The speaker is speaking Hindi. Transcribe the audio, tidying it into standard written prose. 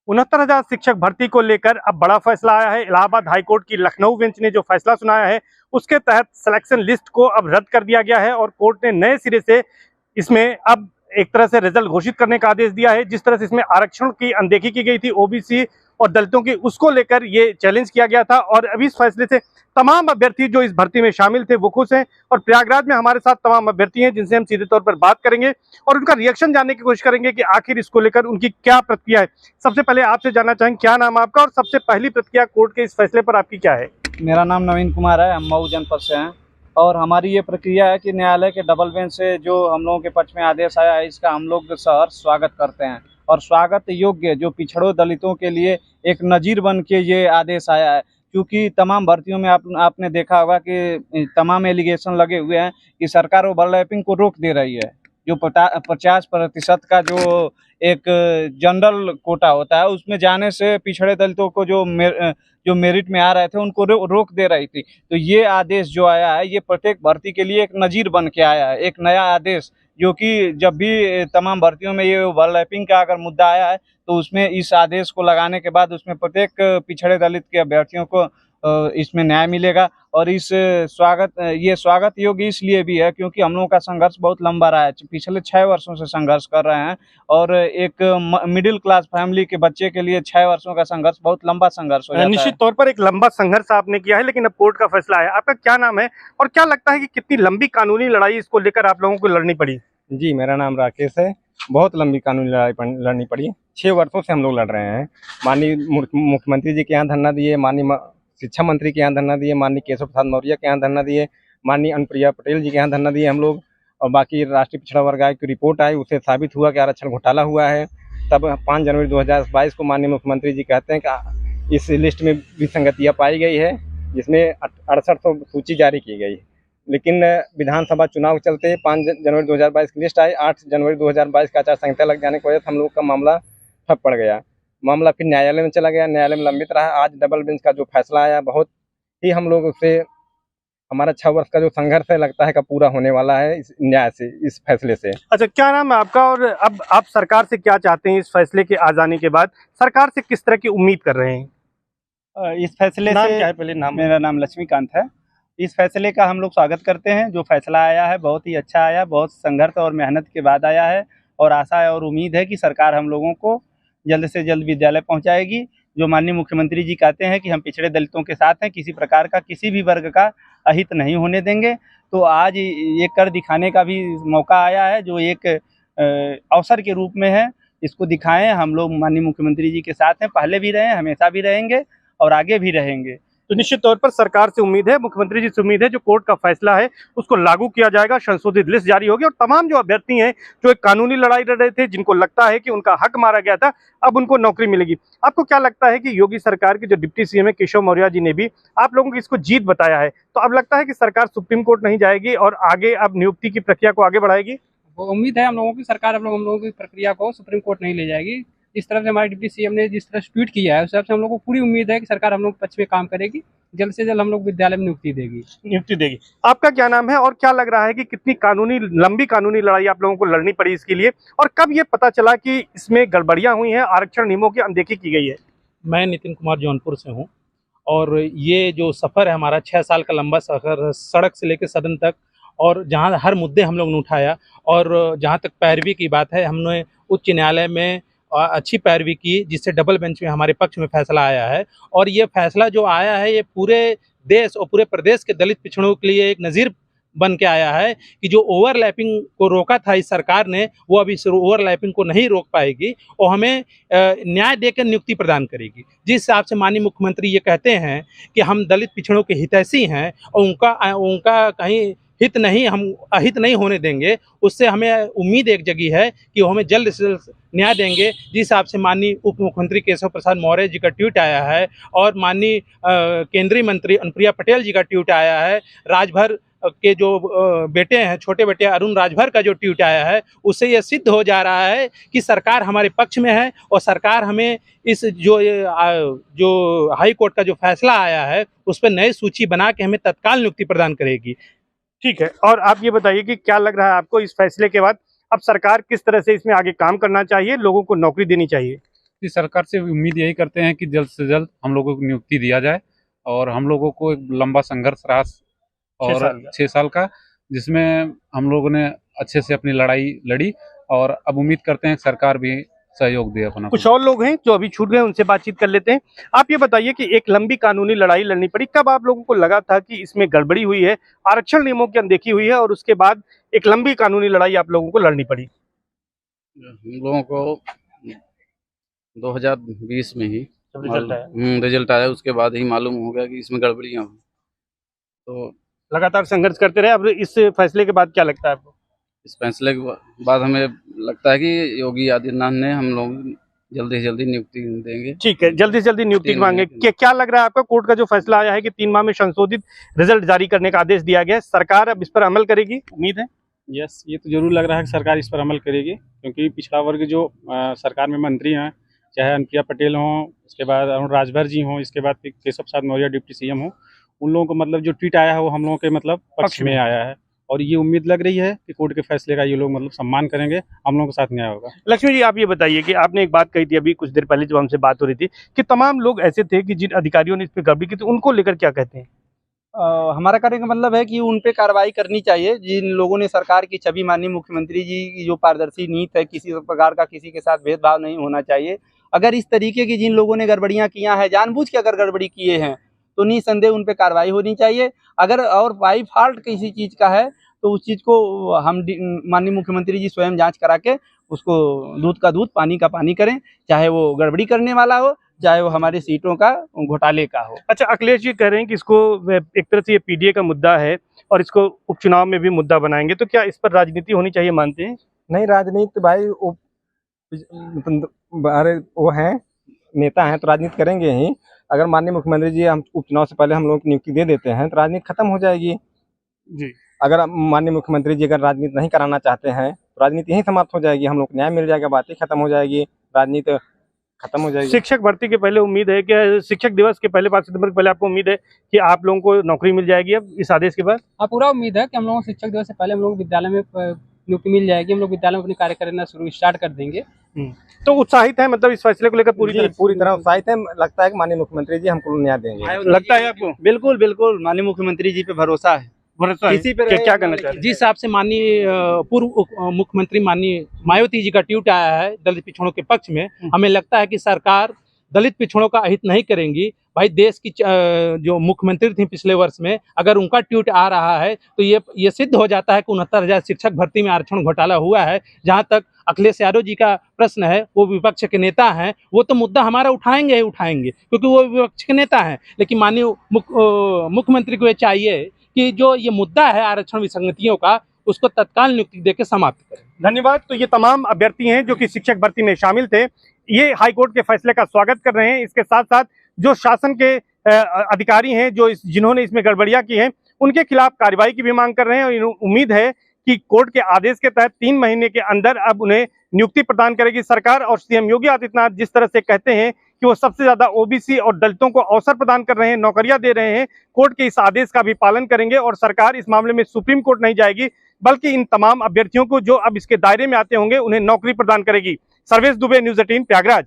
69,000 शिक्षक भर्ती को लेकर अब बड़ा फैसला आया है। इलाहाबाद हाईकोर्ट की लखनऊ बेंच ने जो फैसला सुनाया है उसके तहत सिलेक्शन लिस्ट को अब रद्द कर दिया गया है और कोर्ट ने नए सिरे से इसमें अब एक तरह से रिजल्ट घोषित करने का आदेश दिया है। जिस तरह से इसमें आरक्षण की अनदेखी की गई थी ओबीसी और दलितों की, उसको लेकर ये चैलेंज किया गया था और अभी इस फैसले से तमाम अभ्यर्थी जो इस भर्ती में शामिल थे वो खुश हैं। और प्रयागराज में हमारे साथ तमाम अभ्यर्थी हैं जिनसे हम सीधे तौर पर बात करेंगे और उनका रिएक्शन जानने की कोशिश करेंगे कि आखिर इसको लेकर उनकी क्या प्रतिक्रिया है। सबसे पहले आपसे जानना चाहेंगे क्या नाम है आपका और सबसे पहली प्रतिक्रिया कोर्ट के इस फैसले पर आपकी क्या है? मेरा नाम नवीन कुमार है, हम मऊ जनपद से हैं और हमारी ये प्रक्रिया है कि न्यायालय के डबल बेंच से जो हम लोगों के पक्ष में आदेश आया है इसका हम लोग सहर्ष स्वागत करते हैं और स्वागत योग्य जो पिछड़ों दलितों के लिए एक नज़ीर बन के ये आदेश आया है। क्योंकि तमाम भर्तियों में आपने देखा होगा कि तमाम एलिगेशन लगे हुए हैं कि सरकार ओवरलैपिंग को रोक दे रही है। जो 50% का जो एक जनरल कोटा होता है उसमें जाने से पिछड़े दलितों को जो मेरिट में आ रहे थे उनको रोक दे रही थी। तो ये आदेश जो आया है ये प्रत्येक भर्ती के लिए एक नज़ीर बन के आया है, एक नया आदेश, जो कि जब भी तमाम भर्तियों में ये ओवरलैपिंग का अगर मुद्दा आया है तो उसमें इस आदेश को लगाने के बाद उसमें प्रत्येक पिछड़े दलित के अभ्यर्थियों को इसमें न्याय मिलेगा। और ये स्वागत योग्य इसलिए भी है क्योंकि हम लोगों का संघर्ष बहुत लंबा रहा है, पिछले 6 वर्षों से संघर्ष कर रहे हैं और एक मिडिल क्लास फैमिली के बच्चे के लिए 6 वर्षों का संघर्ष बहुत लंबा संघर्ष हो जाता है। निश्चित तौर पर एक लंबा संघर्ष आपने किया है, लेकिन अब कोर्ट का फैसला है। आपका क्या नाम है और क्या लगता है कि कितनी लंबी कानूनी लड़ाई इसको लेकर आप लोगों को लड़नी पड़ी? जी, मेरा नाम राकेश है। बहुत लंबी कानूनी लड़ाई लड़नी पड़ी, 6 वर्षों से हम लोग लड़ रहे हैं। माननीय मुख्यमंत्री जी के यहाँ धरना दिए, माननीय शिक्षा मंत्री के यहाँ धरना दिए, माननीय केशव प्रसाद मौर्य के यहाँ धरना दिए, माननीय अनुप्रिया पटेल जी के यहाँ धरना दिए हम लोग। और बाकी राष्ट्रीय पिछड़ा वर्ग आयोग की रिपोर्ट आई, उससे साबित हुआ कि आरक्षण घोटाला हुआ है। तब 5 जनवरी 2022 को माननीय मुख्यमंत्री जी कहते हैं कि इस लिस्ट में विसंगतियाँ पाई गई है, जिसमें 6800 सूची जारी की गई। लेकिन विधानसभा चुनाव के चलते 5 जनवरी 2022 की लिस्ट आई, 8 जनवरी 2022 का आचार संहिता लग जाने की वजह से हम लोग का मामला ठप पड़ गया। मामला फिर न्यायालय में चला गया, न्यायालय में लंबित रहा। आज डबल बेंच का जो फैसला आया, बहुत ही हम लोग उससे हमारा 6 वर्ष का जो संघर्ष है लगता है का पूरा होने वाला है इस न्याय से, इस फैसले से। अच्छा, क्या नाम है आपका और अब आप सरकार से क्या चाहते हैं? इस फैसले के आ जाने के बाद सरकार से किस तरह की उम्मीद कर रहे हैं? इस फैसले नाम से क्या है पहले? नाम? मेरा नाम लक्ष्मीकांत है। इस फैसले का हम लोग स्वागत करते हैं। जो फैसला आया है बहुत ही अच्छा आया, बहुत संघर्ष और मेहनत के बाद आया है और आशा है और उम्मीद है कि सरकार हम लोगों को जल्द से जल्द विद्यालय पहुंचाएगी। जो माननीय मुख्यमंत्री जी कहते हैं कि हम पिछड़े दलितों के साथ हैं, किसी प्रकार का किसी भी वर्ग का अहित नहीं होने देंगे। तो आज ये कर दिखाने का भी मौका आया है, जो एक अवसर के रूप में है। इसको दिखाएं, हम लोग माननीय मुख्यमंत्री जी के साथ हैं, पहले भी रहे हैं, हमेशा भी रहेंगे और आगे भी रहेंगे। तो निश्चित तौर पर सरकार से उम्मीद है, मुख्यमंत्री जी से उम्मीद है, जो कोर्ट का फैसला है उसको लागू किया जाएगा, संशोधित लिस्ट जारी होगी और तमाम जो अभ्यर्थी हैं जो एक कानूनी लड़ाई लड़ रहे थे, जिनको लगता है कि उनका हक मारा गया था, अब उनको नौकरी मिलेगी। आपको क्या लगता है कि योगी सरकार के जो डिप्टी सीएम है केशव मौर्य जी ने भी आप लोगों की इसको जीत बताया है, तो अब लगता है कि सरकार सुप्रीम कोर्ट नहीं जाएगी और आगे अब नियुक्ति की प्रक्रिया को आगे बढ़ाएगी? वो उम्मीद है हम लोगों की, सरकार हम लोगों की प्रक्रिया को सुप्रीम कोर्ट नहीं ले जाएगी। जिस तरह से हमारे डिप्टी सीएम ने जिस तरह ट्वीट किया है उस हिसाब से हम लोग को पूरी उम्मीद है कि सरकार हम लोग के पक्ष में काम करेगी, जल्द से जल्द हम लोग विद्यालय में नियुक्ति देगी। आपका क्या नाम है और क्या लग रहा है कि कितनी लंबी कानूनी लड़ाई आप लोगों को लड़नी पड़ी इसके लिए, और कब ये पता चला कि इसमें गड़बड़ियां हुई हैं, आरक्षण नियमों की अनदेखी की गई है? मैं नितिन कुमार जौनपुर से हूँ और ये जो सफ़र है हमारा 6 साल का लंबा सफ़र, सड़क से लेकर सदन तक, और जहाँ हर मुद्दे हम लोग ने उठाया और जहाँ तक पैरवी की बात है हमने उच्च न्यायालय में अच्छी पैरवी की, जिससे डबल बेंच में हमारे पक्ष में फैसला आया है। और ये फैसला जो आया है ये पूरे देश और पूरे प्रदेश के दलित पिछड़ों के लिए एक नज़ीर बन के आया है कि जो ओवरलैपिंग को रोका था इस सरकार ने, वो अभी इस ओवरलैपिंग को नहीं रोक पाएगी और हमें न्याय देकर नियुक्ति प्रदान करेगी। जिस हिसाब से माननीय मुख्यमंत्री ये कहते हैं कि हम दलित पिछड़ों के हितैषी हैं और उनका कहीं हित नहीं, हम अहित नहीं होने देंगे, उससे हमें उम्मीद एक जगी है कि वो हमें जल्द से जल्द न्याय देंगे। जिस हिसाब से माननीय उप मुख्यमंत्री केशव प्रसाद मौर्य जी का ट्वीट आया है और माननीय केंद्रीय मंत्री अनुप्रिया पटेल जी का ट्वीट आया है, राजभर के जो बेटे हैं, छोटे बेटे अरुण राजभर का जो ट्वीट आया है, उससे ये सिद्ध हो जा रहा है कि सरकार हमारे पक्ष में है और सरकार हमें इस जो हाई कोर्ट का जो फैसला आया है उस पर नई सूची बना के हमें तत्काल नियुक्ति प्रदान करेगी। ठीक है, और आप ये बताइए कि क्या लग रहा है आपको इस फैसले के बाद अब सरकार किस तरह से इसमें आगे काम करना चाहिए, लोगों को नौकरी देनी चाहिए? कि सरकार से उम्मीद यही करते हैं कि जल्द से जल्द हम लोगों को नियुक्ति दिया जाए और हम लोगों को एक लंबा संघर्ष रहा और 6 साल का, जिसमें हम लोगों ने अच्छे से अपनी लड़ाई लड़ी और अब उम्मीद करते हैं कि सरकार भी सहयोग दे अपना। कुछ और लोग हैं जो अभी छूट गए, उनसे बातचीत कर लेते हैं। आप ये बताइए कि एक लंबी कानूनी लड़ाई लड़नी पड़ी, कब आप लोगों को लगा था कि इसमें गड़बड़ी हुई है, आरक्षण नियमों की अनदेखी हुई है और उसके बाद एक लंबी कानूनी लड़ाई आप लोगों को लड़नी पड़ी? हम लोगों को 2020 में ही रिजल्ट आया, उसके बाद ही मालूम हो गया कि इसमें गड़बड़ियां हुई। तो लगातार संघर्ष करते रहे। अब इस फैसले के बाद क्या लगता है आपको? इस फैसले के बाद हमें लगता है कि योगी आदित्यनाथ ने हम लोग जल्दी से जल्दी नियुक्ति देंगे। ठीक है, जल्दी से जल्दी नियुक्ति मांगे। क्या लग रहा है आपको? कोर्ट का जो फैसला आया है कि 3 माह में संशोधित रिजल्ट जारी करने का आदेश दिया गया है, सरकार अब इस पर अमल करेगी, उम्मीद है? यस, ये तो जरूर लग रहा है कि सरकार इस पर अमल करेगी, क्योंकि पिछड़ा वर्ग जो सरकार में मंत्री हैं, चाहे अनुप्रिया पटेल हों, उसके बाद अरुण राजभर जी हों, इसके बाद केशव प्रसाद मौर्य डिप्टी सीएम हो, उन लोगों को मतलब जो ट्वीट आया है वो हम लोगों के मतलब पक्ष में आया है और ये उम्मीद लग रही है कि कोर्ट के फैसले का ये लोग मतलब सम्मान करेंगे, हम लोगों के साथ न्याय होगा। लक्ष्मी जी, आप ये बताइए कि आपने एक बात कही थी अभी कुछ देर पहले जब हमसे बात हो रही थी कि तमाम लोग ऐसे थे कि जिन अधिकारियों ने इस पर गड़बड़ी की थी, उनको लेकर क्या कहते हैं? हमारा कहने का मतलब है कि उन पे कार्रवाई करनी चाहिए जिन लोगों ने सरकार की छवि, माननीय मुख्यमंत्री जी की जो पारदर्शी नीति है, किसी प्रकार का किसी के साथ भेदभाव नहीं होना चाहिए। अगर इस तरीके की जिन लोगों ने गड़बड़ियां किया हैं, जानबूझ के अगर गड़बड़ी किए हैं, तो निसंदेह उन पे कार्रवाई होनी चाहिए। अगर और बाई फॉल्ट किसी चीज़ का है तो उस चीज़ को हम माननीय मुख्यमंत्री जी स्वयं जांच करा के उसको दूध का दूध पानी का पानी करें, चाहे वो गड़बड़ी करने वाला हो, चाहे वो हमारी सीटों का घोटाले का हो। अच्छा, अखिलेश जी कह रहे हैं कि इसको एक तरह से ये पीडीए का मुद्दा है और इसको उपचुनाव में भी मुद्दा बनाएंगे, तो क्या इस पर राजनीति होनी चाहिए, मानते हैं? नहीं, राजनीति भाई अरे वो हैं नेता हैं तो राजनीति करेंगे ही। अगर माननीय मुख्यमंत्री जी हम उपचुनाव से पहले हम लोग की नियुक्ति दे देते हैं तो राजनीति खत्म हो जाएगी जी। अगर माननीय मुख्यमंत्री जी अगर राजनीति नहीं कराना चाहते हैं तो राजनीति यहीं समाप्त हो जाएगी, हम लोग को न्याय मिल जाएगा, बातें खत्म हो जाएगी, राजनीति खत्म हो जाएगी। शिक्षक भर्ती के पहले उम्मीद है कि शिक्षक दिवस के पहले 5 सितंबर के पहले आपको उम्मीद है कि आप लोगों को नौकरी मिल जाएगी अब इस आदेश के बाद? हाँ, पूरा उम्मीद है कि हम लोगों को शिक्षक दिवस से पहले हम लोग विद्यालय में नियुक्ति मिल जाएगी। हम लोग विद्यालय में अपने कार्य करना स्टार्ट कर देंगे। तो उत्साहित है मतलब इस फैसले को लेकर पूरी तरह उत्साहित है। लगता है कि माननीय मुख्यमंत्री जी हमको न्याय देंगे। लगता है आपको? बिल्कुल बिल्कुल, माननीय मुख्यमंत्री जी पे भरोसा है। किसी पे क्या करना चाहिए? जिस हिसाब से माननीय पूर्व मुख्यमंत्री माननीय मायावती जी का ट्वीट आया है दलित पिछड़ों के पक्ष में, हमें लगता है कि सरकार दलित पिछड़ों का अहित नहीं करेंगी। भाई, देश की जो मुख्यमंत्री थी पिछले वर्ष में, अगर उनका ट्वीट आ रहा है तो ये सिद्ध हो जाता है कि 69,000 शिक्षक भर्ती में आरक्षण घोटाला हुआ है। जहां तक अखिलेश यादव जी का प्रश्न है, वो विपक्ष के नेता हैं, वो तो मुद्दा हमारा उठाएंगे ही उठाएंगे क्योंकि वो विपक्ष के नेता हैं। लेकिन माननीय मुख्यमंत्री को ये चाहिए कि जो ये मुद्दा है आरक्षण विसंगतियों का, उसको तत्काल नियुक्ति देकर समाप्त करें। धन्यवाद। तो ये तमाम अभ्यर्थी हैं जो कि शिक्षक भर्ती में शामिल थे, ये हाईकोर्ट के फैसले का स्वागत कर रहे हैं। इसके साथ साथ जो शासन के अधिकारी हैं जिन्होंने इसमें गड़बड़ियां की हैं, उनके खिलाफ कार्रवाई की भी मांग कर रहे हैं और उम्मीद है कि कोर्ट के आदेश के तहत 3 महीने के अंदर अब उन्हें नियुक्ति प्रदान करेगी सरकार। और सीएम योगी आदित्यनाथ जिस तरह से कहते हैं कि वो सबसे ज्यादा ओबीसी और दलितों को अवसर प्रदान कर रहे हैं, नौकरियां दे रहे हैं, कोर्ट के इस आदेश का भी पालन करेंगे और सरकार इस मामले में सुप्रीम कोर्ट नहीं जाएगी, बल्कि इन तमाम अभ्यर्थियों को जो अब इसके दायरे में आते होंगे उन्हें नौकरी प्रदान करेगी। सर्वेश दुबे, न्यूज़ 18, प्रयागराज।